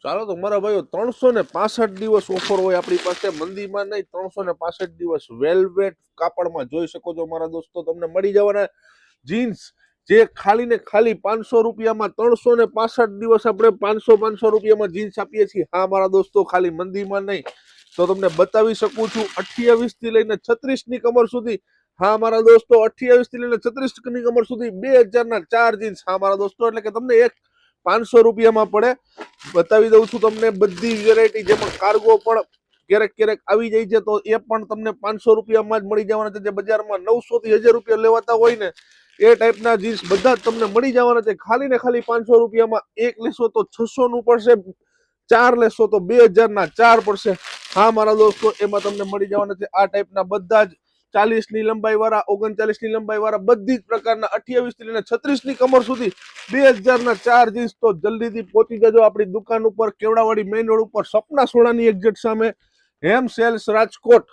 ચાલો તો મારા ભાઈઓ 365 દિવસ ઓફર હોય આપણી પાસે, મંદીમાં નહીં, 365 દિવસ વેલ્વેટ કાપડમાં જોઈ શકો છો મારા દોસ્તો. તમને મળી જવાના જીન્સ જે ખાલી ને ખાલી 500 રૂપિયામાં, 365 દિવસ આપણે 500 રૂપિયામાં જીન્સ આપીએ છીએ. હા મારા દોસ્તો, ખાલી મંદીમાં નહીં. તો તમને બતાવી શકું છું 28 થી લઈને 36 ની કમર સુધી. હા મારા દોસ્તો, 28 થી લઈને 36 ની કમર સુધી 2000 ના 4 જીન્સ. હા મારા દોસ્તો, એટલે કે તમને એક 500 રૂપિયામાં પડે. બતાવી દઉં છું તમને બધી વેરાયટી, જેમાં કાર્ગો પણ ક્યારેક આવી જાય છે, તો એ પણ તમને 500 રૂપિયામાં જ મળી જવાના છે. જે બજારમાં 900 થી 1000 રૂપિયા લેવાતા હોય ને, એ ટાઈપના જીન્સ બધા જ તમને મળી જવાના છે. ખાલી ને ખાલી 500 રૂપિયામાં. એક લેશો તો 600 નું પડશે, 4 લેશો તો 2000 ના 4 પડશે. હા મારા દોસ્તો, એમાં તમને મળી જવાના છે આ ટાઈપના બધા જ 40 ની લંબાઈ વાળા, 39 ની લંબાઈ વાળા, બધી જ પ્રકારના 28 થી લઈને 36 ની કમર સુધી 2000 ના 4 જીન્સ. તો જલ્દીથી પહોંચી જજો આપણી દુકાન ઉપર, કેવડાવાડી મેઇન રોડ ઉપર, સપના સોડાની એક્ઝેક્ટ સામે, હેમ સેલ્સ રાજકોટ.